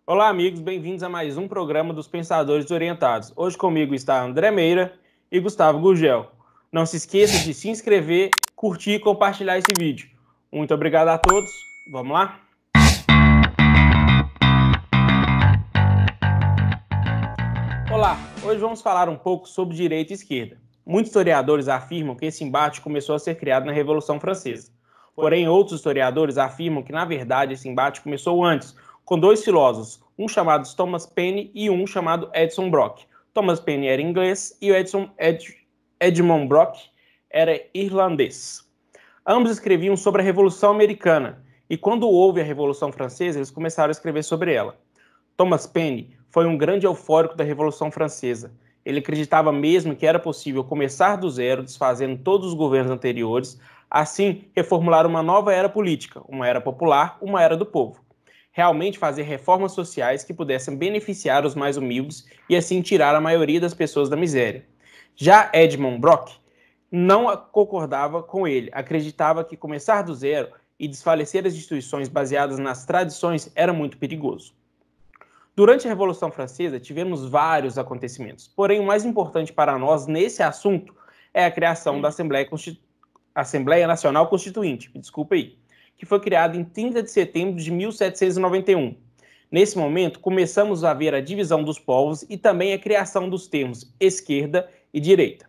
Olá, amigos, bem-vindos a mais um programa dos Pensadores Orientados. Hoje comigo está André Meira e Gustavo Gurgel. Não se esqueça de se inscrever, curtir e compartilhar esse vídeo. Muito obrigado a todos. Vamos lá? Olá, hoje vamos falar um pouco sobre direita e esquerda. Muitos historiadores afirmam que esse embate começou a ser criado na Revolução Francesa. Porém, outros historiadores afirmam que, na verdade, esse embate começou antes, com dois filósofos, um chamado Thomas Paine e um chamado Edson Brock. Thomas Paine era inglês e o Edmund Brock era irlandês. Ambos escreviam sobre a Revolução Americana, e quando houve a Revolução Francesa, eles começaram a escrever sobre ela. Thomas Paine foi um grande eufórico da Revolução Francesa. Ele acreditava mesmo que era possível começar do zero, desfazendo todos os governos anteriores, assim reformular uma nova era política, uma era popular, uma era do povo. Realmente fazer reformas sociais que pudessem beneficiar os mais humildes e assim tirar a maioria das pessoas da miséria. Já Edmund Brock não concordava com ele, acreditava que começar do zero e desfalecer as instituições baseadas nas tradições era muito perigoso. Durante a Revolução Francesa, tivemos vários acontecimentos, porém o mais importante para nós nesse assunto é a criação da Assembleia Nacional Constituinte, que foi criada em 30 de setembro de 1791. Nesse momento, começamos a ver a divisão dos povos e também a criação dos termos esquerda e direita.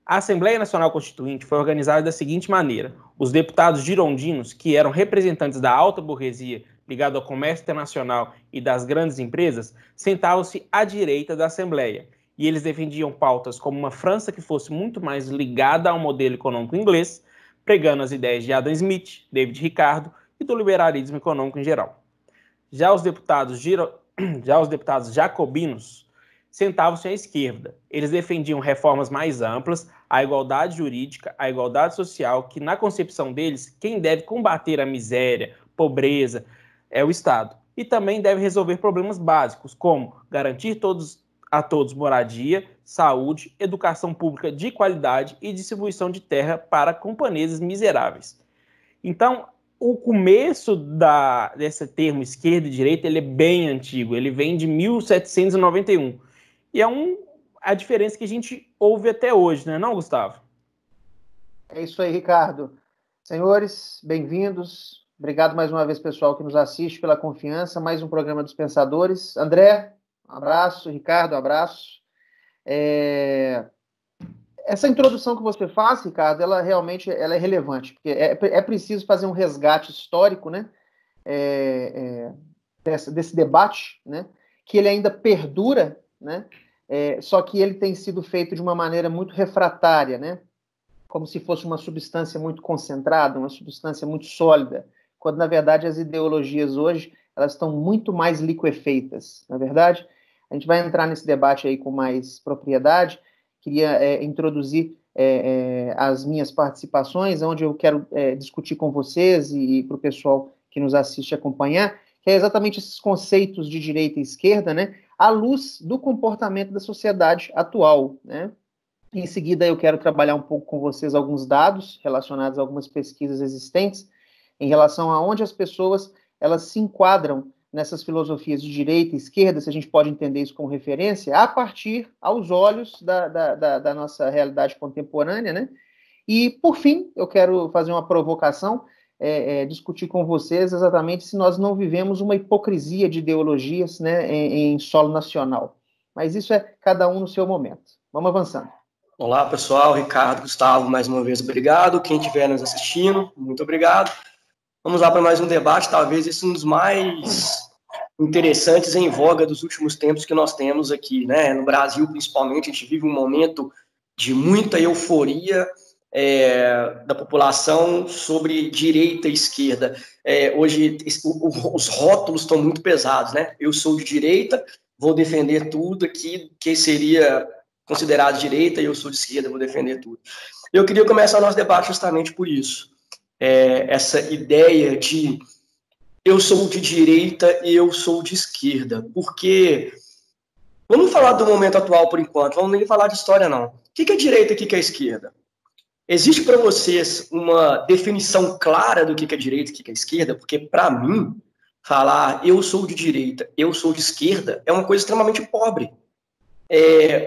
A Assembleia Nacional Constituinte foi organizada da seguinte maneira: os deputados girondinos, que eram representantes da alta burguesia ligada ao comércio internacional e das grandes empresas, sentavam-se à direita da Assembleia, e eles defendiam pautas como uma França que fosse muito mais ligada ao modelo econômico inglês, pregando as ideias de Adam Smith, David Ricardo e do liberalismo econômico em geral. Já os deputados jacobinos sentavam-se à esquerda. Eles defendiam reformas mais amplas, a igualdade jurídica, a igualdade social, que na concepção deles, quem deve combater a miséria, pobreza, é o Estado. E também deve resolver problemas básicos, como garantir a todos moradia, saúde, educação pública de qualidade e distribuição de terra para camponeses miseráveis. Então, o começo desse termo esquerda e direita ele é bem antigo, ele vem de 1791. E é a diferença que a gente ouve até hoje, não é não, Gustavo? É isso aí, Ricardo. Senhores, bem-vindos. Obrigado mais uma vez, pessoal, que nos assiste, pela confiança. Mais um programa dos Pensadores. André, um abraço. Ricardo, um abraço. Essa introdução que você faz, Ricardo, ela realmente é relevante, porque é preciso fazer um resgate histórico, né, desse debate, né, que ele ainda perdura, né, só que ele tem sido feito de uma maneira muito refratária, né, como se fosse uma substância muito concentrada, uma substância muito sólida, quando, na verdade, as ideologias hoje elas estão muito mais liquefeitas, na verdade. A gente vai entrar nesse debate aí com mais propriedade. Queria introduzir as minhas participações, onde eu quero discutir com vocês e para o pessoal que nos assiste acompanhar, que é exatamente esses conceitos de direita e esquerda, né, à luz do comportamento da sociedade atual, né. Em seguida, eu quero trabalhar um pouco com vocês alguns dados relacionados a algumas pesquisas existentes em relação a onde as pessoas elas se enquadram nessas filosofias de direita e esquerda, se a gente pode entender isso como referência, a partir aos olhos da nossa realidade contemporânea, né? E, por fim, eu quero fazer uma provocação, discutir com vocês exatamente se nós não vivemos uma hipocrisia de ideologias, né, em solo nacional. Mas isso é cada um no seu momento. Vamos avançando. Olá, pessoal. Ricardo, Gustavo, mais uma vez, obrigado. Quem estiver nos assistindo, muito obrigado. Vamos lá para mais um debate, talvez esse um dos mais interessantes em voga dos últimos tempos que nós temos aqui, né? No Brasil, principalmente, a gente vive um momento de muita euforia da população sobre direita e esquerda. Hoje, os rótulos estão muito pesados, né? Eu sou de direita, vou defender tudo aqui que seria considerado direita, e eu sou de esquerda, vou defender tudo. Eu queria começar o nosso debate justamente por isso. Essa ideia de eu sou de direita e eu sou de esquerda, porque vamos falar do momento atual por enquanto, vamos nem falar de história não. O que é direita e o que é esquerda? Existe para vocês uma definição clara do que é direita e o que é esquerda? Porque para mim falar eu sou de direita, eu sou de esquerda, é uma coisa extremamente pobre.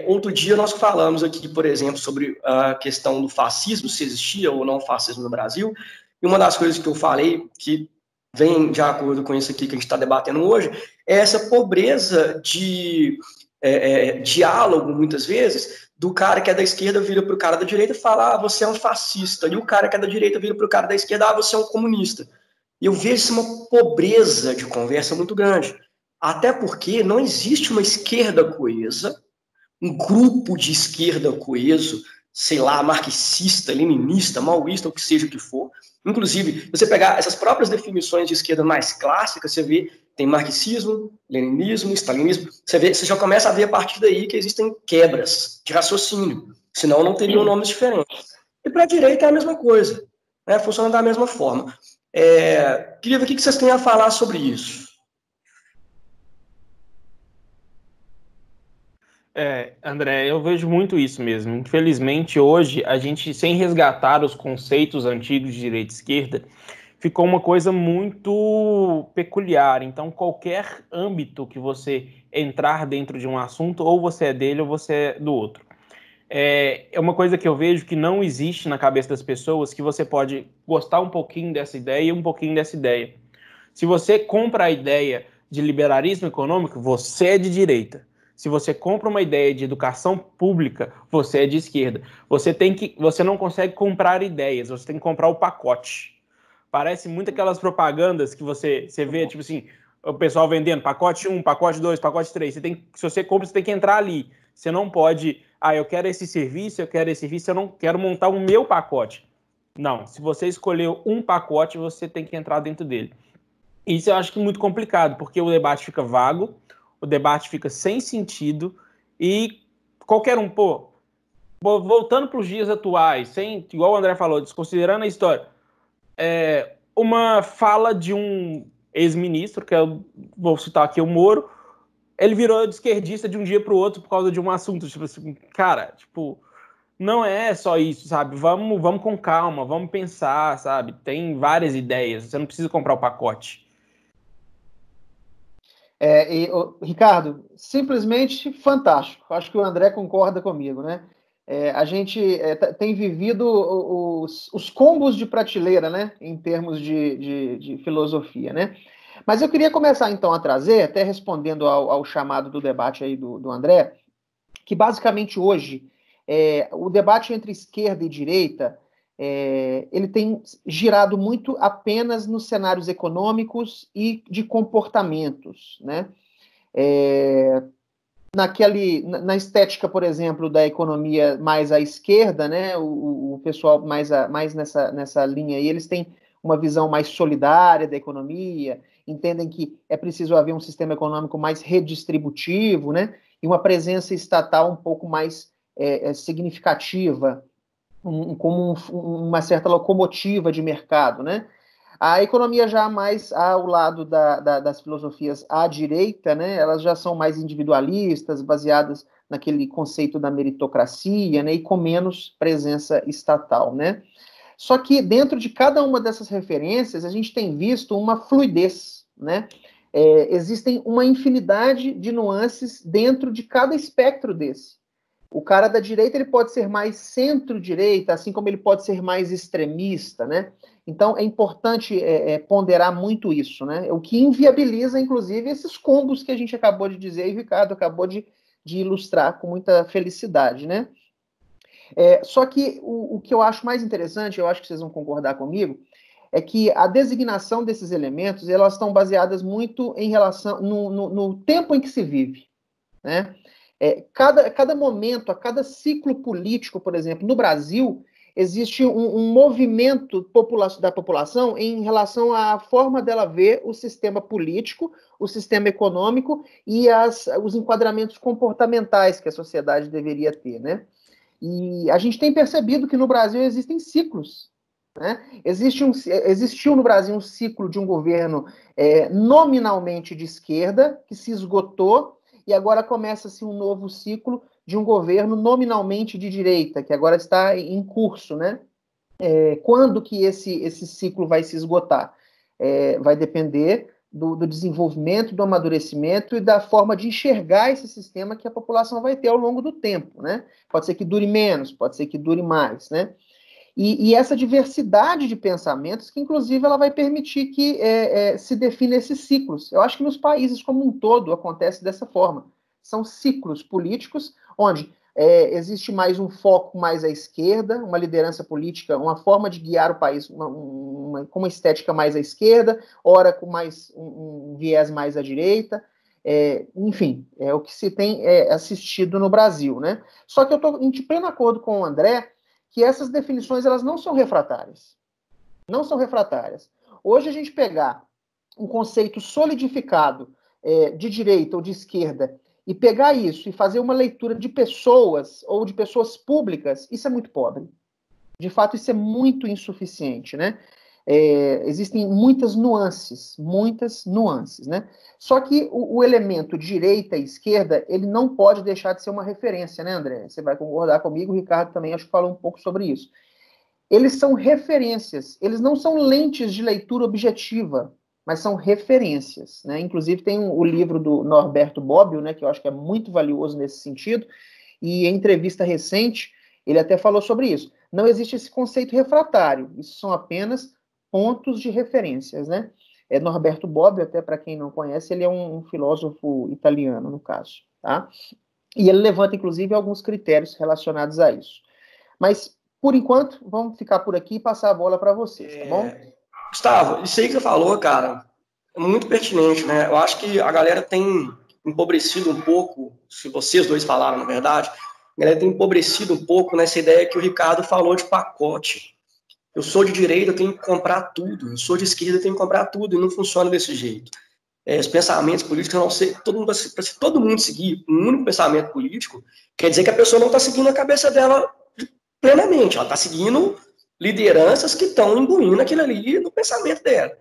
Outro dia nós falamos aqui, por exemplo, sobre a questão do fascismo, se existia ou não fascismo no Brasil, e uma das coisas que eu falei, que vem de acordo com isso aqui que a gente está debatendo hoje, é essa pobreza de diálogo, muitas vezes, do cara que é da esquerda vira para o cara da direita e fala, você é um fascista, e o cara que é da direita vira para o cara da esquerda, você é um comunista. E eu vejo uma pobreza de conversa muito grande, até porque não existe uma esquerda coesa, um grupo de esquerda coeso, sei lá, marxista, leninista, maoísta, ou que seja o que for. Inclusive, você pegar essas próprias definições de esquerda mais clássicas, você vê, tem marxismo, leninismo, stalinismo, você já começa a ver a partir daí que existem quebras de raciocínio, senão não teriam nomes diferentes. E para a direita é a mesma coisa, né? Funciona da mesma forma. Queria ver o que vocês têm a falar sobre isso. André, eu vejo muito isso mesmo. Infelizmente, hoje, a gente, sem resgatar os conceitos antigos de direita e esquerda, ficou uma coisa muito peculiar. Então, qualquer âmbito que você entrar dentro de um assunto, ou você é dele ou você é do outro. É uma coisa que eu vejo que não existe na cabeça das pessoas, que você pode gostar um pouquinho dessa ideia e um pouquinho dessa ideia. Se você compra a ideia de liberalismo econômico, você é de direita. Se você compra uma ideia de educação pública, você é de esquerda. Você não consegue comprar ideias, você tem que comprar o pacote. Parece muito aquelas propagandas que você vê, tipo assim, o pessoal vendendo pacote 1, pacote 2, pacote 3. Se você compra, você tem que entrar ali. Você não pode, eu quero esse serviço, eu não quero montar o meu pacote. Não, se você escolheu um pacote, você tem que entrar dentro dele. Isso eu acho que é muito complicado, porque o debate fica vago, o debate fica sem sentido e qualquer um, voltando para os dias atuais, igual o André falou, desconsiderando a história, uma fala de um ex-ministro, que eu vou citar aqui o Moro, ele virou de esquerdista de um dia para o outro por causa de um assunto, tipo assim, cara, tipo, não é só isso, sabe? Vamos com calma, vamos pensar, sabe? Tem várias ideias, você não precisa comprar o pacote. Ricardo, simplesmente fantástico. Acho que o André concorda comigo, né? A gente tem vivido os combos de prateleira, né? Em termos de filosofia, né? Mas eu queria começar então a trazer, até respondendo ao chamado do debate aí do André, que basicamente hoje o debate entre esquerda e direita ele tem girado muito apenas nos cenários econômicos e de comportamentos, né? Na estética, por exemplo, da economia mais à esquerda, né? O pessoal mais nessa linha aí, eles têm uma visão mais solidária da economia, entendem que é preciso haver um sistema econômico mais redistributivo, né? E uma presença estatal um pouco mais significativa, como uma certa locomotiva de mercado, né? A economia já mais ao lado das filosofias à direita, né? Elas já são mais individualistas, baseadas naquele conceito da meritocracia, né? E com menos presença estatal, né? Só que dentro de cada uma dessas referências, a gente tem visto uma fluidez, né? Existem uma infinidade de nuances dentro de cada espectro desse. O cara da direita ele pode ser mais centro-direita, assim como ele pode ser mais extremista, né? Então é importante ponderar muito isso, né? O que inviabiliza, inclusive, esses combos que a gente acabou de dizer e o Ricardo acabou de ilustrar com muita felicidade, né? Só que o que eu acho mais interessante, eu acho que vocês vão concordar comigo, é que a designação desses elementos elas estão baseadas muito em relação no tempo em que se vive, né? Cada momento, a cada ciclo político, por exemplo, no Brasil, existe um movimento da população em relação à forma dela ver o sistema político, o sistema econômico e os enquadramentos comportamentais que a sociedade deveria ter, né? E a gente tem percebido que no Brasil existem ciclos, né? Existiu no Brasil um ciclo de um governo nominalmente de esquerda, que se esgotou, e agora começa-se um novo ciclo de um governo nominalmente de direita, que agora está em curso, né? Quando que esse ciclo vai se esgotar? Vai depender do desenvolvimento, do amadurecimento e da forma de enxergar esse sistema que a população vai ter ao longo do tempo, né? Pode ser que dure menos, pode ser que dure mais, né? E essa diversidade de pensamentos, que inclusive ela vai permitir que se defina esses ciclos. Eu acho que nos países como um todo acontece dessa forma. São ciclos políticos onde existe mais um foco mais à esquerda, uma liderança política, uma forma de guiar o país com uma estética mais à esquerda, ora com mais um viés mais à direita. Enfim, é o que se tem assistido no Brasil, né? Só que eu estou em pleno acordo com o André que essas definições elas não são refratárias. Não são refratárias. Hoje a gente pegar um conceito solidificado de direita ou de esquerda e pegar isso e fazer uma leitura de pessoas ou de pessoas públicas, isso é muito pobre. De fato, isso é muito insuficiente, né? Existem muitas nuances, né? Só que o elemento direita e esquerda, ele não pode deixar de ser uma referência, né, André? Você vai concordar comigo, o Ricardo também acho que falou um pouco sobre isso. Eles são referências, eles não são lentes de leitura objetiva, mas são referências, né? Inclusive tem o livro do Norberto Bobbio, né, que eu acho que é muito valioso nesse sentido, e em entrevista recente, ele até falou sobre isso. Não existe esse conceito refratário, isso são apenas pontos de referências, né? Norberto Bobbio, até para quem não conhece, ele é um filósofo italiano, no caso, tá? E ele levanta, inclusive, alguns critérios relacionados a isso. Mas, por enquanto, vamos ficar por aqui e passar a bola para vocês, tá bom? Gustavo, isso aí que você falou, cara, é muito pertinente, né? Eu acho que a galera tem empobrecido um pouco, se vocês dois falaram, na verdade, a galera tem empobrecido um pouco nessa ideia que o Ricardo falou de pacote. Eu sou de direita, eu tenho que comprar tudo. Eu sou de esquerda, eu tenho que comprar tudo. E não funciona desse jeito. Os pensamentos políticos não ser... Para todo mundo seguir um único pensamento político, quer dizer que a pessoa não está seguindo a cabeça dela plenamente. Ela está seguindo lideranças que estão imbuindo aquilo ali no pensamento dela.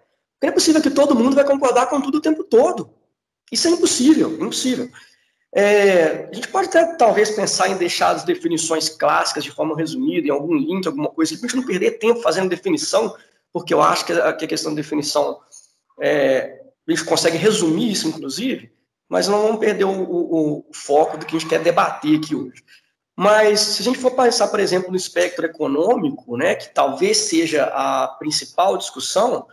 Não é possível que todo mundo vai concordar com tudo o tempo todo. Isso é impossível, impossível. A gente pode até, talvez, pensar em deixar as definições clássicas de forma resumida, em algum link, alguma coisa, para a gente não perder tempo fazendo definição, porque eu acho que a questão de definição, a gente consegue resumir isso, inclusive, mas não vamos perder o foco do que a gente quer debater aqui hoje. Mas, se a gente for pensar, por exemplo, no espectro econômico, né, que talvez seja a principal discussão,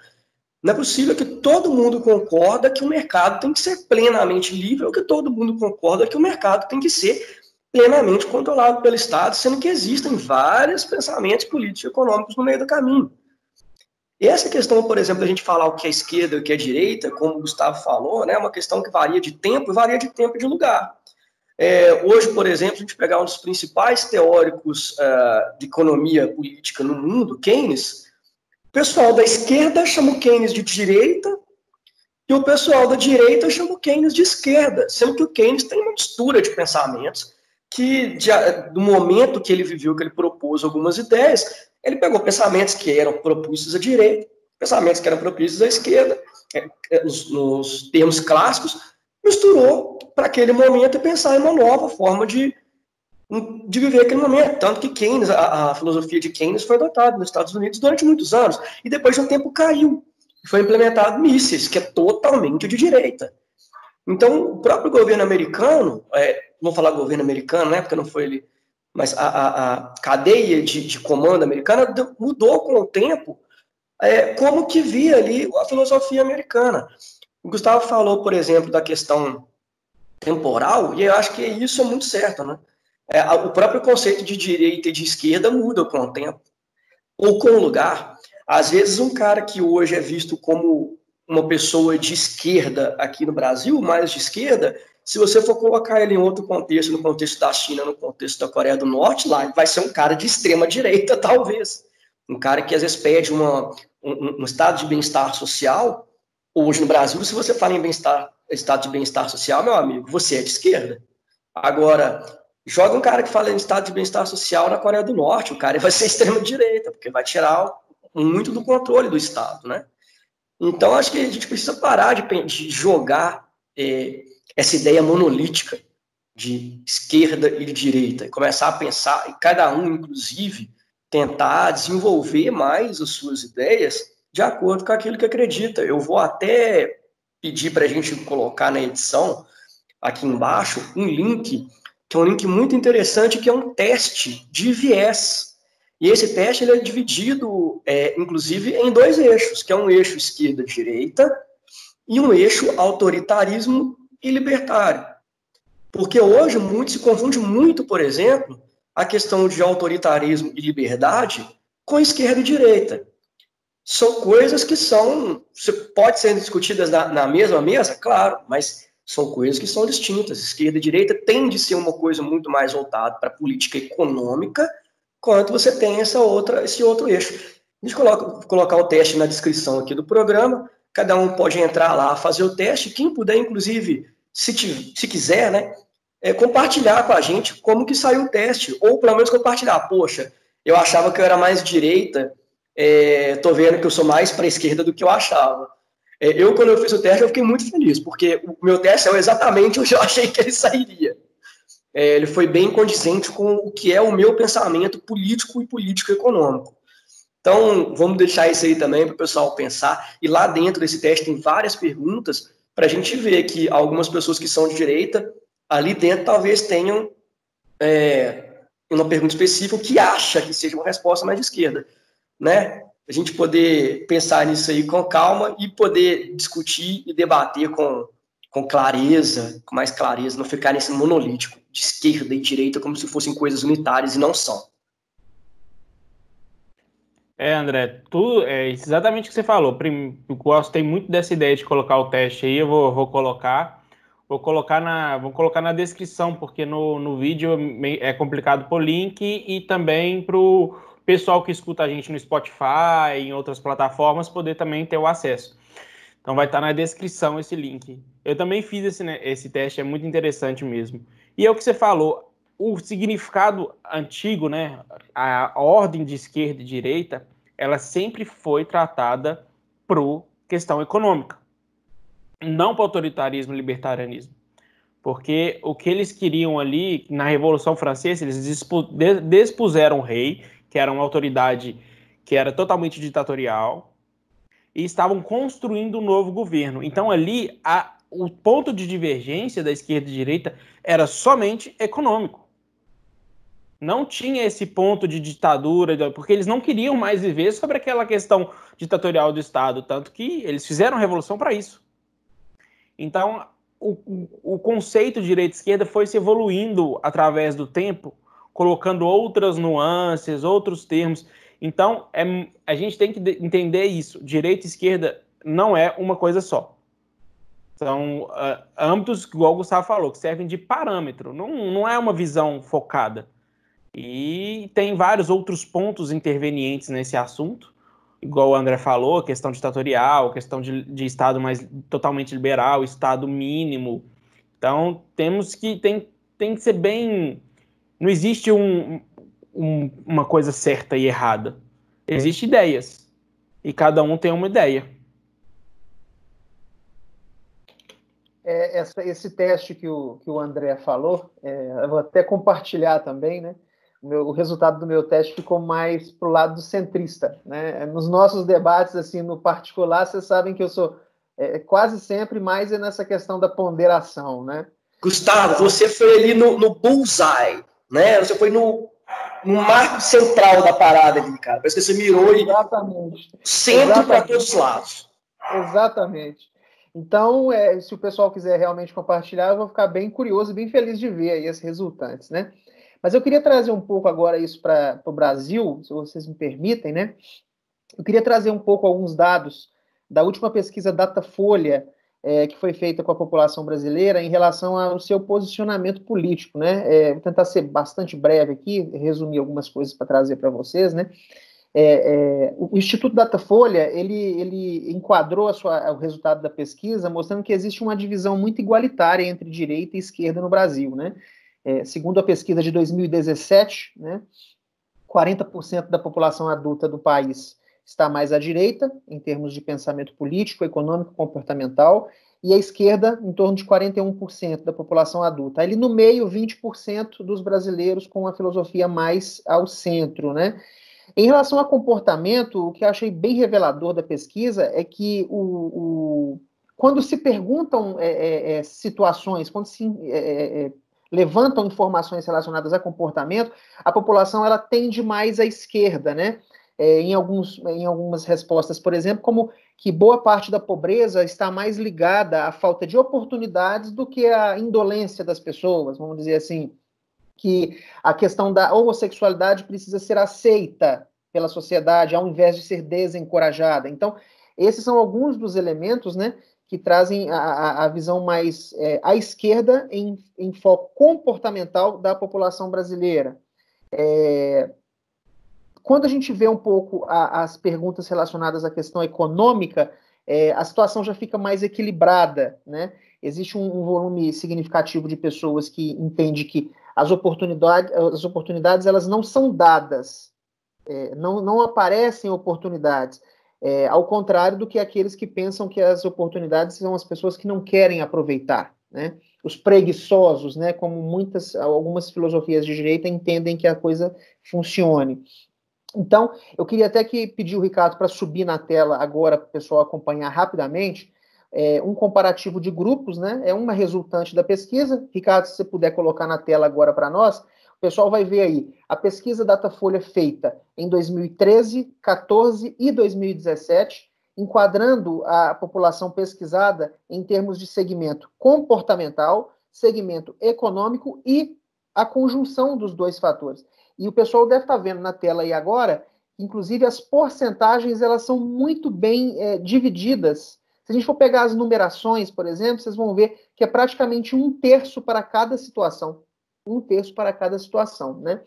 não é possível que todo mundo concorda que o mercado tem que ser plenamente livre ou que todo mundo concorda que o mercado tem que ser plenamente controlado pelo Estado, sendo que existem vários pensamentos políticos e econômicos no meio do caminho. E essa questão, por exemplo, da gente falar o que é esquerda e o que é direita, como o Gustavo falou, né, é uma questão que varia de tempo e de lugar. Hoje, por exemplo, a gente pegar um dos principais teóricos de economia política no mundo, Keynes, o pessoal da esquerda chama o Keynes de direita e o pessoal da direita chama o Keynes de esquerda, sendo que o Keynes tem uma mistura de pensamentos que, do momento que ele viveu, que ele propôs algumas ideias, ele pegou pensamentos que eram propícios à direita, pensamentos que eram propícios à esquerda, nos termos clássicos, misturou para aquele momento e pensar em uma nova forma de viver aquele momento, tanto que Keynes, a filosofia de Keynes foi adotada nos Estados Unidos durante muitos anos, e depois de um tempo caiu, e foi implementado Mises, que é totalmente de direita. Então, o próprio governo americano, vamos falar governo americano, né, porque não foi ele, mas a cadeia de comando americana mudou com o tempo, como que via ali a filosofia americana. O Gustavo falou, por exemplo, da questão temporal, e eu acho que isso é muito certo, né? O próprio conceito de direita e de esquerda muda com o tempo, ou com o lugar. Às vezes, um cara que hoje é visto como uma pessoa de esquerda aqui no Brasil, mais de esquerda, se você for colocar ele em outro contexto, no contexto da China, no contexto da Coreia do Norte, lá ele vai ser um cara de extrema direita, talvez. Um cara que às vezes pede um estado de bem-estar social. Hoje no Brasil, se você fala em estado de bem-estar social, meu amigo, você é de esquerda. Agora, joga um cara que fala em estado de bem-estar social na Coreia do Norte, o cara vai ser extrema-direita, porque vai tirar muito do controle do Estado, né? Então, acho que a gente precisa parar de jogar essa ideia monolítica de esquerda e de direita, e começar a pensar, e cada um, inclusive, tentar desenvolver mais as suas ideias de acordo com aquilo que acredita. Eu vou até pedir para a gente colocar na edição, aqui embaixo, um link, que é um link muito interessante, que é um teste de viés. E esse teste ele é dividido, inclusive, em 2 eixos, que é um eixo esquerda-direita e um eixo autoritarismo e libertário. Porque hoje se confunde muito, por exemplo, a questão de autoritarismo e liberdade com esquerda e direita. São coisas que pode ser discutidas na mesma mesa, claro, mas são coisas que são distintas. Esquerda e direita tende a ser uma coisa muito mais voltada para a política econômica, enquanto você tem esse outro eixo. Deixa eu colocar o teste na descrição aqui do programa, cada um pode entrar lá, fazer o teste, quem puder, inclusive, se quiser, né, compartilhar com a gente como que saiu o teste, ou pelo menos compartilhar, poxa, eu achava que eu era mais direita, tô vendo que eu sou mais para a esquerda do que eu achava. Quando eu fiz o teste, eu fiquei muito feliz, porque o meu teste é exatamente onde eu achei que ele sairia. Ele foi bem condizente com o que é o meu pensamento político e político-econômico. Então, vamos deixar isso aí também para o pessoal pensar. E lá dentro desse teste tem várias perguntas para a gente ver que algumas pessoas que são de direita, ali dentro talvez tenham uma pergunta específica que acha que seja uma resposta mais de esquerda, né? A gente poder pensar nisso aí com calma e poder discutir e debater com clareza, com mais clareza, não ficar nesse monolítico de esquerda e direita como se fossem coisas unitárias e não são. André, é exatamente o que você falou. Eu gostei muito dessa ideia de colocar o teste aí, eu vou colocar na descrição, porque no vídeo é complicado por link e também para o pessoal que escuta a gente no Spotify, em outras plataformas, poder também ter o acesso. Então vai estar na descrição esse link. Eu também fiz esse teste, é muito interessante mesmo. E é o que você falou, o significado antigo, né, a ordem de esquerda e direita, ela sempre foi tratada por questão econômica, não para autoritarismo e libertarianismo. Porque o que eles queriam ali, na Revolução Francesa, eles despuseram o rei, que era uma autoridade que era totalmente ditatorial, e estavam construindo um novo governo. Então ali, o ponto de divergência da esquerda e direita era somente econômico. Não tinha esse ponto de ditadura, porque eles não queriam mais viver sobre aquela questão ditatorial do Estado, tanto que eles fizeram a revolução para isso. Então, o conceito de direita e esquerda foi se evoluindo através do tempo, colocando outras nuances, outros termos. Então, a gente tem que entender isso. Direita e esquerda não é uma coisa só. São âmbitos, igual o Gustavo falou, que servem de parâmetro. Não é uma visão focada. E tem vários outros pontos intervenientes nesse assunto, igual o André falou, questão ditatorial, questão de Estado mais totalmente liberal, Estado mínimo. Então, tem que ser bem... Não existe uma coisa certa e errada. Existem ideias. E cada um tem uma ideia. Esse teste que o André falou, eu vou até compartilhar também, né? O resultado do meu teste ficou mais para o lado do centrista, né? Nos nossos debates, assim, no particular, vocês sabem que eu sou quase sempre mais nessa questão da ponderação, né? Gustavo, você foi ali no bullseye, né? Você foi no marco central da parada ali, cara. Parece que você mirou e centro para todos os lados. Exatamente. Então, se o pessoal quiser realmente compartilhar, eu vou ficar bem curioso e bem feliz de ver aí esses resultantes, né? Mas eu queria trazer um pouco agora isso para o Brasil, se vocês me permitem, né? Eu queria trazer um pouco alguns dados da última pesquisa Datafolha, que foi feita com a população brasileira em relação ao seu posicionamento político, né? Vou tentar ser bastante breve aqui, resumir algumas coisas para trazer para vocês, né? O Instituto Datafolha, ele enquadrou o resultado da pesquisa mostrando que existe uma divisão muito igualitária entre direita e esquerda no Brasil, né? Segundo a pesquisa de 2017, né, 40% da população adulta do país está mais à direita, em termos de pensamento político, econômico, comportamental, e a esquerda, em torno de 41% da população adulta. Ali no meio, 20% dos brasileiros com uma filosofia mais ao centro, né? Em relação ao comportamento, o que eu achei bem revelador da pesquisa é que quando se perguntam situações, quando se levantam informações relacionadas a comportamento, a população ela tende mais à esquerda, né? Em algumas respostas, por exemplo, como que boa parte da pobreza está mais ligada à falta de oportunidades do que à indolência das pessoas, vamos dizer assim, que a questão da homossexualidade precisa ser aceita pela sociedade, ao invés de ser desencorajada. Então, esses são alguns dos elementos, né, que trazem a visão mais à esquerda em foco comportamental da população brasileira. Quando a gente vê um pouco as perguntas relacionadas à questão econômica, a situação já fica mais equilibrada, né? Existe um volume significativo de pessoas que entende que as oportunidades elas não são dadas, não aparecem oportunidades, ao contrário do que aqueles que pensam que as oportunidades são as pessoas que não querem aproveitar, né? Os preguiçosos, né? Como algumas filosofias de direita entendem que a coisa funcione. Então, eu queria até pedir o Ricardo para subir na tela agora para o pessoal acompanhar rapidamente um comparativo de grupos, né? É uma resultante da pesquisa. Ricardo, se você puder colocar na tela agora para nós, o pessoal vai ver aí a pesquisa Datafolha feita em 2013, 14 e 2017, enquadrando a população pesquisada em termos de segmento comportamental, segmento econômico e a conjunção dos dois fatores. E o pessoal deve estar vendo na tela aí agora, inclusive as porcentagens, elas são muito bem divididas. Se a gente for pegar as numerações, por exemplo, vocês vão ver que é praticamente 1/3 para cada situação. 1/3 para cada situação, né?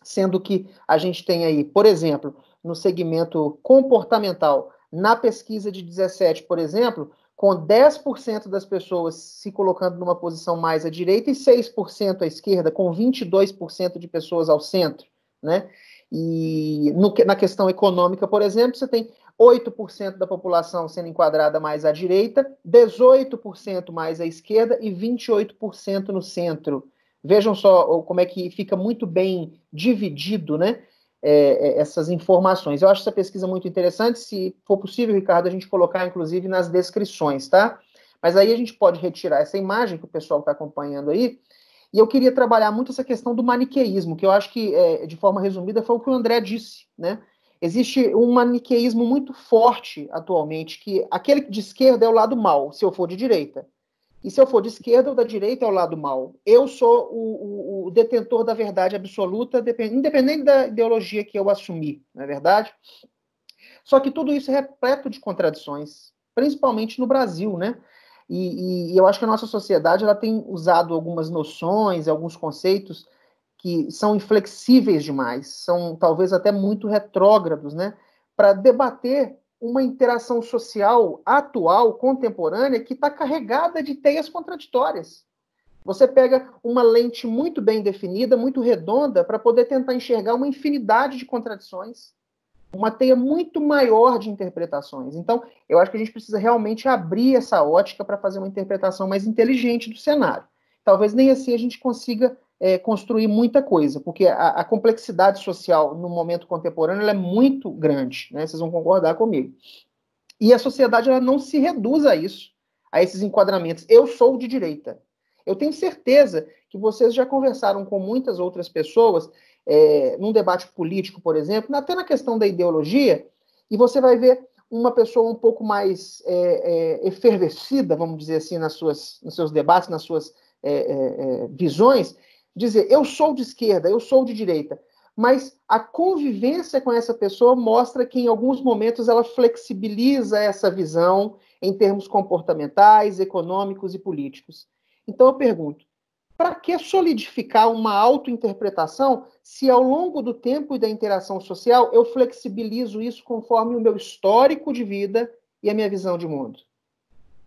Sendo que a gente tem aí, por exemplo, no segmento comportamental, na pesquisa de 17, por exemplo, com 10% das pessoas se colocando numa posição mais à direita e 6% à esquerda, com 22% de pessoas ao centro, né? E na questão econômica, por exemplo, você tem 8% da população sendo enquadrada mais à direita, 18% mais à esquerda e 28% no centro. Vejam só como é que fica muito bem dividido, né? Essas informações. Eu acho essa pesquisa muito interessante. Se for possível, Ricardo, a gente colocar, inclusive, nas descrições, tá? Mas aí a gente pode retirar essa imagem que o pessoal está acompanhando aí. E eu queria trabalhar muito essa questão do maniqueísmo, que eu acho que, de forma resumida, foi o que o André disse, né? Existe um maniqueísmo muito forte atualmente, que aquele de esquerda é o lado mau, se eu for de direita. E se eu for de esquerda ou da direita é o lado mau. Eu sou o detentor da verdade absoluta, independente da ideologia que eu assumir, não é verdade? Só que tudo isso é repleto de contradições, principalmente no Brasil, né? E eu acho que a nossa sociedade ela tem usado algumas noções, alguns conceitos que são inflexíveis demais, são talvez até muito retrógrados, né? Para debater uma interação social atual, contemporânea, que está carregada de teias contraditórias. Você pega uma lente muito bem definida, muito redonda, para poder tentar enxergar uma infinidade de contradições, uma teia muito maior de interpretações. Então, eu acho que a gente precisa realmente abrir essa ótica para fazer uma interpretação mais inteligente do cenário. Talvez nem assim a gente consiga construir muita coisa, porque a complexidade social no momento contemporâneo ela é muito grande, né? Vocês vão concordar comigo. E a sociedade ela não se reduz a isso, a esses enquadramentos. Eu sou de direita. Eu tenho certeza que vocês já conversaram com muitas outras pessoas, num debate político, por exemplo, até na questão da ideologia, e você vai ver uma pessoa um pouco mais efervescida, vamos dizer assim, nos seus debates, nas suas visões, dizer, eu sou de esquerda, eu sou de direita, mas a convivência com essa pessoa mostra que em alguns momentos ela flexibiliza essa visão em termos comportamentais, econômicos e políticos. Então eu pergunto, para que solidificar uma autointerpretação se ao longo do tempo e da interação social eu flexibilizo isso conforme o meu histórico de vida e a minha visão de mundo?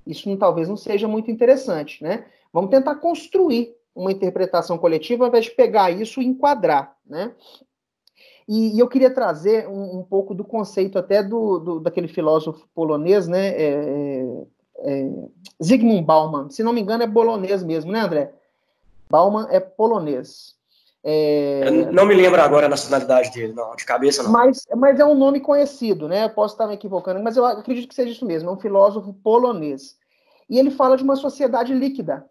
Isso talvez não seja muito interessante, né? Vamos tentar construir uma interpretação coletiva ao invés de pegar isso e enquadrar, né? E eu queria trazer um pouco do conceito até daquele filósofo polonês, né? Zygmunt Bauman. Se não me engano, é polonês mesmo, né, André? Bauman é polonês. Não me lembro agora a nacionalidade dele, não, de cabeça não. Mas é um nome conhecido, né? Eu posso estar me equivocando, mas eu acredito que seja isso mesmo. É um filósofo polonês. E ele fala de uma sociedade líquida,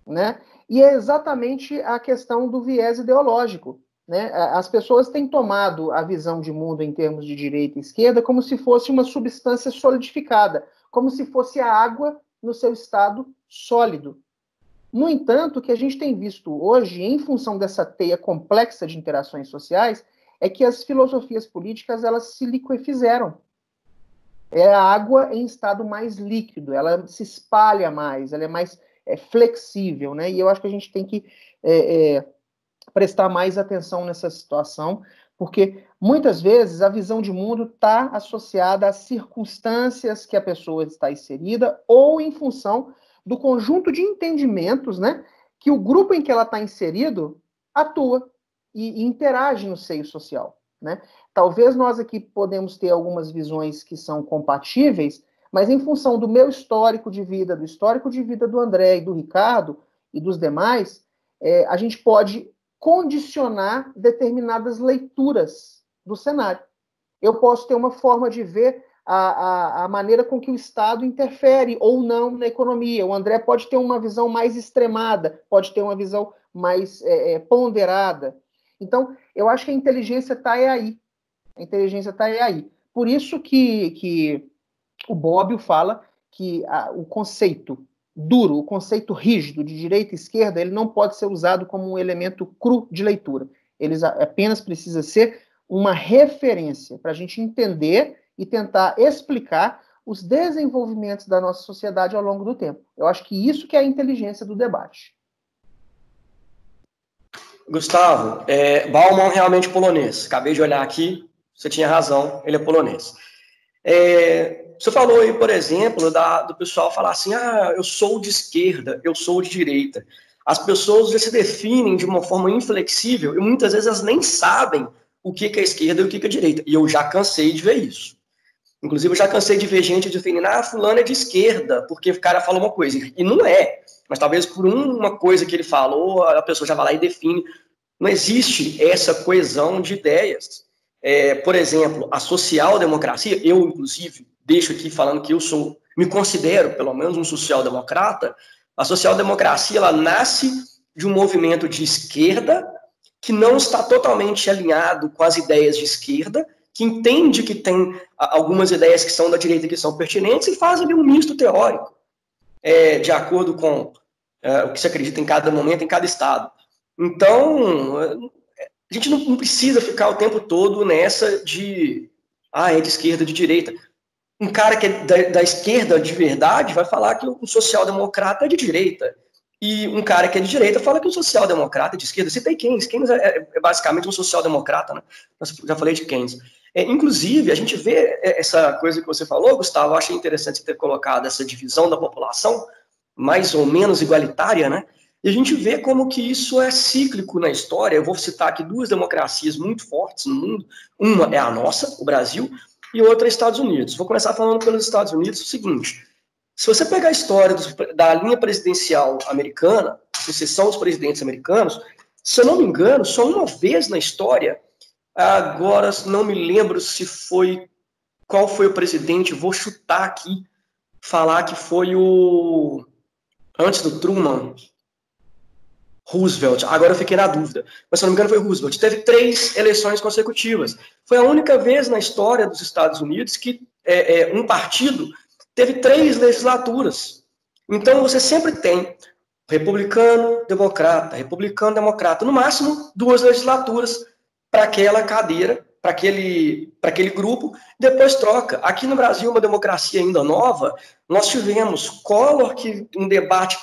né? E é exatamente a questão do viés ideológico, né? As pessoas têm tomado a visão de mundo em termos de direita e esquerda como se fosse uma substância solidificada, como se fosse a água no seu estado sólido. No entanto, o que a gente tem visto hoje, em função dessa teia complexa de interações sociais, é que as filosofias políticas elas se liquefizeram. É a água em estado mais líquido, ela se espalha mais, ela é mais flexível, né? E eu acho que a gente tem que prestar mais atenção nessa situação, porque muitas vezes a visão de mundo está associada às circunstâncias que a pessoa está inserida ou em função do conjunto de entendimentos, né, que o grupo em que ela está inserido atua e interage no seio social, né? Talvez nós aqui podemos ter algumas visões que são compatíveis, mas em função do meu histórico de vida, do histórico de vida do André e do Ricardo e dos demais, a gente pode condicionar determinadas leituras do cenário. Eu posso ter uma forma de ver a maneira com que o Estado interfere ou não na economia. O André pode ter uma visão mais extremada, pode ter uma visão mais ponderada. Então, eu acho que a inteligência está aí. A inteligência está aí. Por isso que o Bobbio fala que o conceito duro, o conceito rígido de direita e esquerda, ele não pode ser usado como um elemento cru de leitura. Ele apenas precisa ser uma referência para a gente entender e tentar explicar os desenvolvimentos da nossa sociedade ao longo do tempo. Eu acho que isso que é a inteligência do debate. Gustavo, Bauman realmente polonês. Acabei de olhar aqui, você tinha razão, ele é polonês. Você falou aí, por exemplo, do pessoal falar assim, eu sou de esquerda, eu sou de direita. As pessoas já se definem de uma forma inflexível e muitas vezes elas nem sabem o que é esquerda e o que é direita. E eu já cansei de ver isso. Inclusive, eu já cansei de ver gente definindo, fulano é de esquerda, porque o cara fala uma coisa. E não é. Mas talvez por uma coisa que ele falou, a pessoa já vai lá e define. Não existe essa coesão de ideias. Por exemplo, a social-democracia, eu, inclusive, deixo aqui falando que me considero, pelo menos, um social-democrata. A social-democracia, ela nasce de um movimento de esquerda que não está totalmente alinhado com as ideias de esquerda, que entende que tem algumas ideias que são da direita que são pertinentes e faz ali um misto teórico, de acordo com o que se acredita em cada momento, em cada estado. Então, a gente não precisa ficar o tempo todo nessa de é de esquerda, de direita. Um cara que é da esquerda de verdade vai falar que o social-democrata é de direita. E um cara que é de direita fala que o social-democrata é de esquerda. Citei Keynes. Keynes é basicamente um social-democrata, né? Eu já falei de Keynes. Inclusive, a gente vê essa coisa que você falou, Gustavo, eu achei interessante ter colocado essa divisão da população, mais ou menos igualitária, né? E a gente vê como que isso é cíclico na história. Eu vou citar aqui duas democracias muito fortes no mundo. Uma é a nossa, o Brasil, e outra é os Estados Unidos. Vou começar falando pelos Estados Unidos o seguinte. Se você pegar a história da linha presidencial americana, sucessão dos presidentes americanos, se eu não me engano, só uma vez na história, agora não me lembro qual foi o presidente, vou chutar aqui, falar que foi antes do Truman, Roosevelt, agora eu fiquei na dúvida, mas se eu não me engano foi Roosevelt, teve 3 eleições consecutivas. Foi a única vez na história dos Estados Unidos que um partido teve 3 legislaturas. Então você sempre tem republicano, democrata, no máximo 2 legislaturas para aquela cadeira, para aquele grupo, depois troca. Aqui no Brasil, uma democracia ainda nova, nós tivemos Collor, que um debate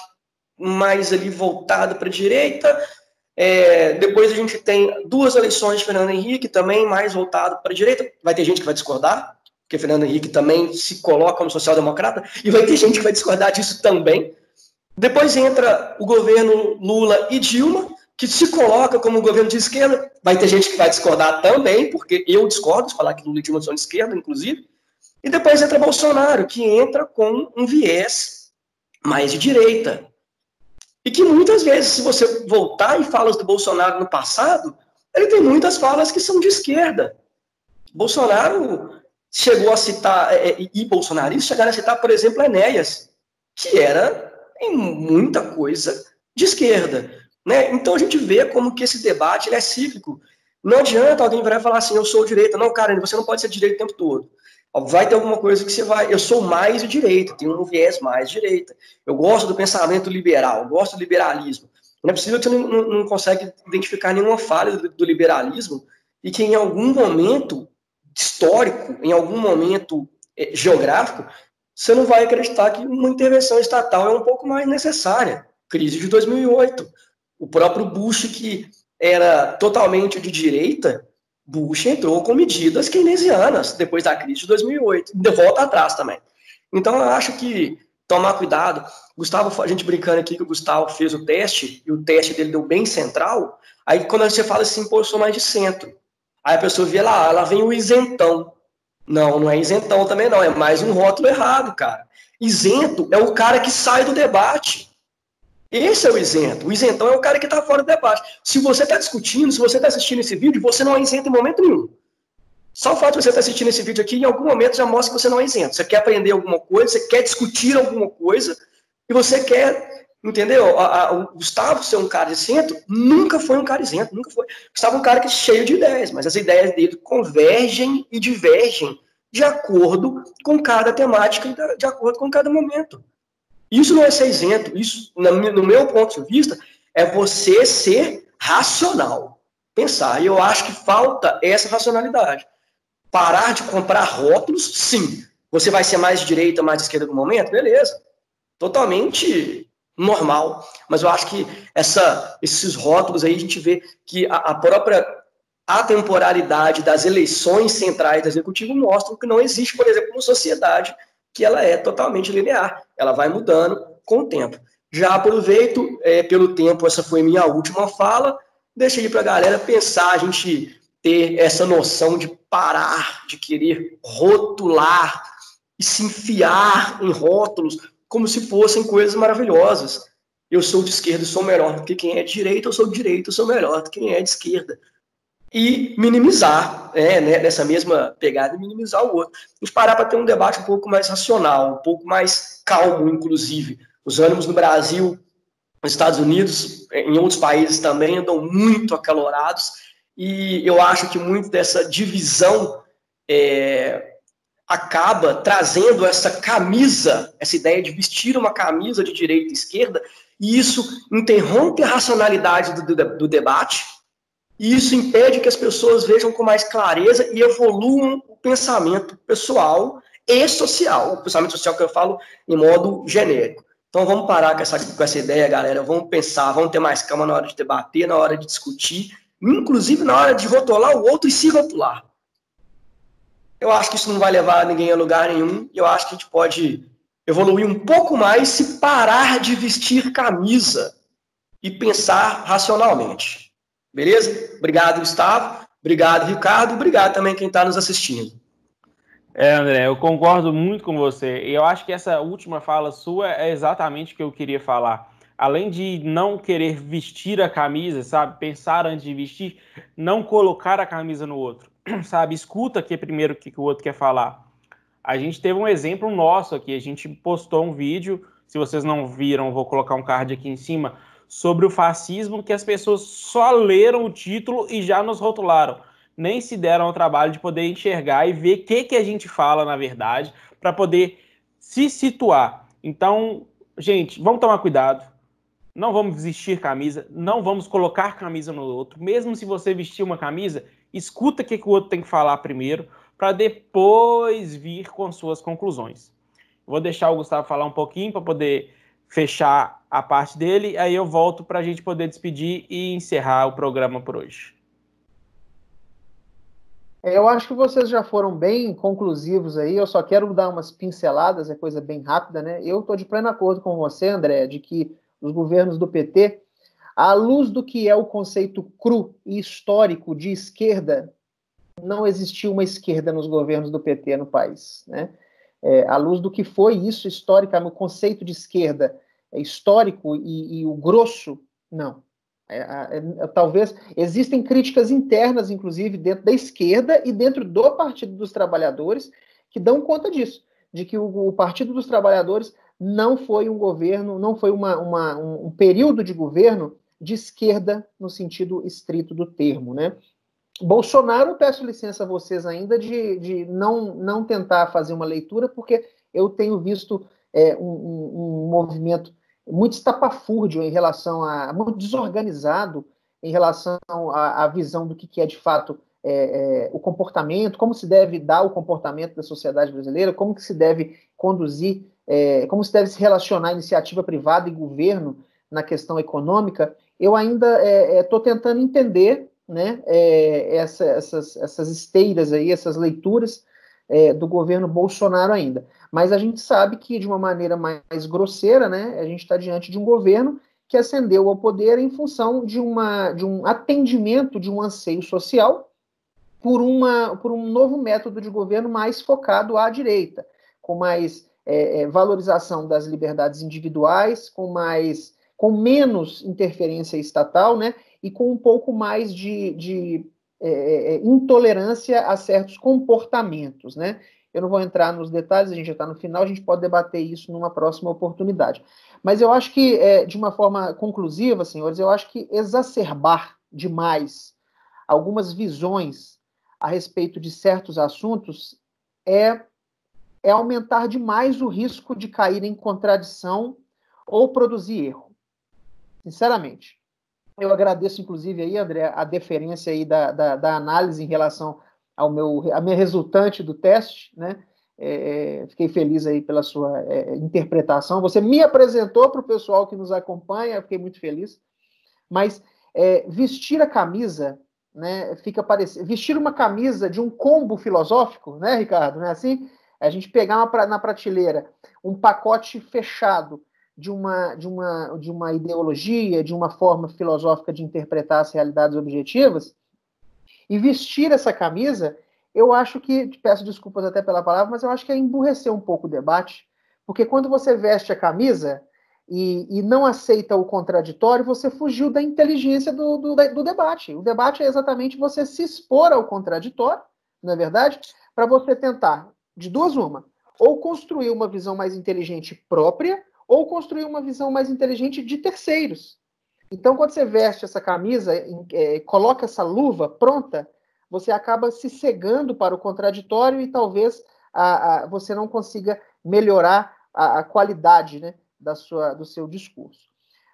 mais ali voltado para a direita, depois a gente tem 2 eleições de Fernando Henrique, também mais voltado para a direita. Vai ter gente que vai discordar, porque Fernando Henrique também se coloca como social-democrata, e vai ter gente que vai discordar disso também. Depois entra o governo Lula e Dilma, que se coloca como governo de esquerda. Vai ter gente que vai discordar também, porque eu discordo de falar que Lula e Dilma são de esquerda, inclusive. E depois entra Bolsonaro, que entra com um viés mais de direita. E que muitas vezes, se você voltar em falas do Bolsonaro no passado, ele tem muitas falas que são de esquerda. Bolsonaro chegou a citar, e bolsonaristas chegaram a citar, por exemplo, Enéas, que era em muita coisa de esquerda, né? Então a gente vê como que esse debate ele é cíclico. Não adianta alguém virar e falar assim, eu sou direita. Não, cara, você não pode ser de direita o tempo todo. Vai ter alguma coisa que você vai... Eu sou mais de direita, tenho um viés mais de direita. Eu gosto do pensamento liberal, eu gosto do liberalismo. Não é possível que você não consegue identificar nenhuma falha do liberalismo e que em algum momento histórico, em algum momento geográfico, você não vai acreditar que uma intervenção estatal é um pouco mais necessária. Crise de 2008. O próprio Bush, que era totalmente de direita, Bush entrou com medidas keynesianas depois da crise de 2008. De volta atrás também. Então, eu acho que tomar cuidado. Gustavo, a gente brincando aqui que o Gustavo fez o teste, e o teste dele deu bem central. Aí, quando você fala assim, pô, eu sou mais de centro. Aí a pessoa vê lá, ela vem o isentão. Não, não é isentão também não, é mais um rótulo errado, cara. Isento é o cara que sai do debate. Esse é o isento. O isentão é o cara que está fora do debate. Se você está discutindo, se você está assistindo esse vídeo, você não é isento em momento nenhum. Só o fato de você estar assistindo esse vídeo aqui, em algum momento já mostra que você não é isento. Você quer aprender alguma coisa, você quer discutir alguma coisa, e você quer, entendeu? O Gustavo ser um cara isento, nunca foi um cara isento, nunca foi. O Gustavo é um cara que é cheio de ideias, mas as ideias dele convergem e divergem de acordo com cada temática e de acordo com cada momento. Isso não é ser isento, isso, no meu ponto de vista, é você ser racional. Pensar. E eu acho que falta essa racionalidade. Parar de comprar rótulos, sim. Você vai ser mais de direita, mais de esquerda no momento? Beleza. Totalmente normal. Mas eu acho que esses rótulos aí, a gente vê que a própria atemporalidade das eleições centrais do executivo mostram que não existe, por exemplo, uma sociedade que ela é totalmente linear. Ela vai mudando com o tempo. Já aproveito, pelo tempo, essa foi minha última fala, deixa aí para a galera pensar, a gente ter essa noção de parar, de querer rotular e se enfiar em rótulos como se fossem coisas maravilhosas. Eu sou de esquerda e sou melhor do que quem é de direita, eu sou de direita e sou melhor do que quem é de esquerda. E minimizar, nessa mesma pegada, minimizar o outro. A gente parar para ter um debate um pouco mais racional, um pouco mais calmo, inclusive. Os ânimos no Brasil, nos Estados Unidos, em outros países também, andam muito acalorados, e eu acho que muito dessa divisão acaba trazendo essa camisa, essa ideia de vestir uma camisa de direita e esquerda, e isso interrompe a racionalidade do debate, e isso impede que as pessoas vejam com mais clareza e evoluam o pensamento pessoal e social. O pensamento social que eu falo em modo genérico. Então vamos parar com essa ideia, galera. Vamos pensar, vamos ter mais calma na hora de debater, na hora de discutir, inclusive na hora de rotular o outro e se rotular. Eu acho que isso não vai levar ninguém a lugar nenhum. E eu acho que a gente pode evoluir um pouco mais se parar de vestir camisa e pensar racionalmente. Beleza? Obrigado, Gustavo. Obrigado, Ricardo. Obrigado também quem está nos assistindo. André, eu concordo muito com você. E eu acho que essa última fala sua é exatamente o que eu queria falar. Além de não querer vestir a camisa, sabe? Pensar antes de vestir, não colocar a camisa no outro, sabe? Escuta aqui primeiro o que o outro quer falar. A gente teve um exemplo nosso aqui. A gente postou um vídeo. Se vocês não viram, vou colocar um card aqui em cima, sobre o fascismo, que as pessoas só leram o título e já nos rotularam. Nem se deram ao trabalho de poder enxergar e ver o que a gente fala, na verdade, para poder se situar. Então, gente, vamos tomar cuidado. Não vamos vestir camisa, não vamos colocar camisa no outro. Mesmo se você vestir uma camisa, escuta o que o outro tem que falar primeiro, para depois vir com suas conclusões. Vou deixar o Gustavo falar um pouquinho para poder fechar a parte dele, aí eu volto para a gente poder despedir e encerrar o programa por hoje. Eu acho que vocês já foram bem conclusivos aí, eu só quero dar umas pinceladas, é coisa bem rápida, né? Eu estou de pleno acordo com você, André, de que os governos do PT, à luz do que é o conceito cru e histórico de esquerda, não existiu uma esquerda nos governos do PT no país, né? À luz do que foi isso historicamente, o conceito de esquerda histórico e o grosso, não. Talvez existem críticas internas, inclusive, dentro da esquerda e dentro do Partido dos Trabalhadores, que dão conta disso, de que o Partido dos Trabalhadores não foi um governo, não foi um período de governo de esquerda no sentido estrito do termo, né? Bolsonaro, peço licença a vocês ainda de não tentar fazer uma leitura, porque eu tenho visto um movimento muito estapafúrdio em relação muito desorganizado em relação à visão do que é de fato o comportamento, como se deve dar o comportamento da sociedade brasileira, como que se deve conduzir, como se deve se relacionar iniciativa privada e governo na questão econômica. Eu ainda estou tentando entender, né, essas esteiras aí, essas leituras do governo Bolsonaro ainda. Mas a gente sabe que, de uma maneira mais grosseira, né, a gente está diante de um governo que ascendeu ao poder em função de um atendimento, de um anseio social por um novo método de governo mais focado à direita, com mais valorização das liberdades individuais, com menos interferência estatal, né, e com um pouco mais de intolerância a certos comportamentos, né? Eu não vou entrar nos detalhes, a gente já está no final, a gente pode debater isso numa próxima oportunidade. Mas eu acho que, de uma forma conclusiva, senhores, eu acho que exacerbar demais algumas visões a respeito de certos assuntos é aumentar demais o risco de cair em contradição ou produzir erro. Sinceramente. Eu agradeço, inclusive, aí, André, a deferência aí da análise em relação à minha resultante do teste, né? Fiquei feliz aí pela sua interpretação. Você me apresentou para o pessoal que nos acompanha, eu fiquei muito feliz. Mas vestir a camisa, né, vestir uma camisa de um combo filosófico, né, Ricardo? Não é assim? A gente pegar na prateleira um pacote fechado de uma ideologia, de uma forma filosófica de interpretar as realidades objetivas, e vestir essa camisa, eu acho que, peço desculpas até pela palavra, mas eu acho que é emburrecer um pouco o debate, porque quando você veste a camisa e não aceita o contraditório, você fugiu da inteligência do debate. O debate é exatamente você se expor ao contraditório, não é verdade? Para você tentar, de duas uma, ou construir uma visão mais inteligente própria, ou construir uma visão mais inteligente de terceiros. Então, quando você veste essa camisa, coloca essa luva pronta, você acaba se cegando para o contraditório e talvez você não consiga melhorar a qualidade, né, do seu discurso.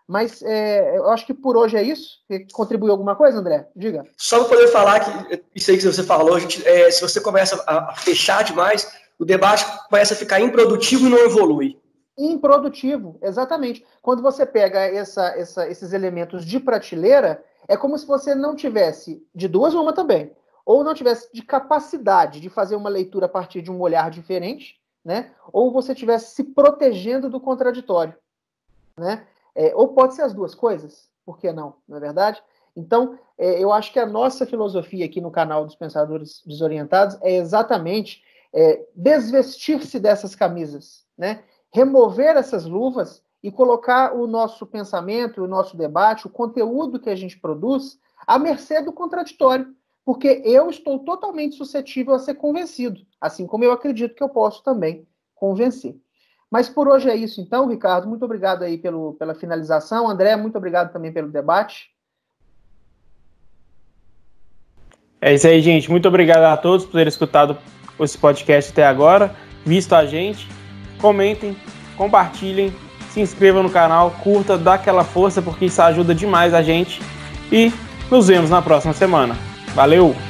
Mas eu acho que por hoje é isso. Contribuiu alguma coisa, André? Diga. Só para poder falar que isso aí que você falou, se você começa a fechar demais, o debate começa a ficar improdutivo e não evolui. Improdutivo, exatamente. Quando você pega esses elementos de prateleira, é como se você não tivesse, de duas uma também, ou não tivesse de capacidade de fazer uma leitura a partir de um olhar diferente, né? Ou você estivesse se protegendo do contraditório, né? Ou pode ser as duas coisas, por que não? Não é verdade? Então, eu acho que a nossa filosofia aqui no canal dos Pensadores Desorientados é exatamente desvestir-se dessas camisas, né? Remover essas luvas e colocar o nosso pensamento, o nosso debate, o conteúdo que a gente produz à mercê do contraditório, porque eu estou totalmente suscetível a ser convencido, assim como eu acredito que eu posso também convencer. Mas por hoje é isso então, Ricardo, muito obrigado aí pela finalização. André, muito obrigado também pelo debate. É isso aí, gente. Muito obrigado a todos por terem escutado esse podcast até agora, visto a gente. Comentem, compartilhem, se inscrevam no canal, curta, dá aquela força, porque isso ajuda demais a gente. E nos vemos na próxima semana. Valeu!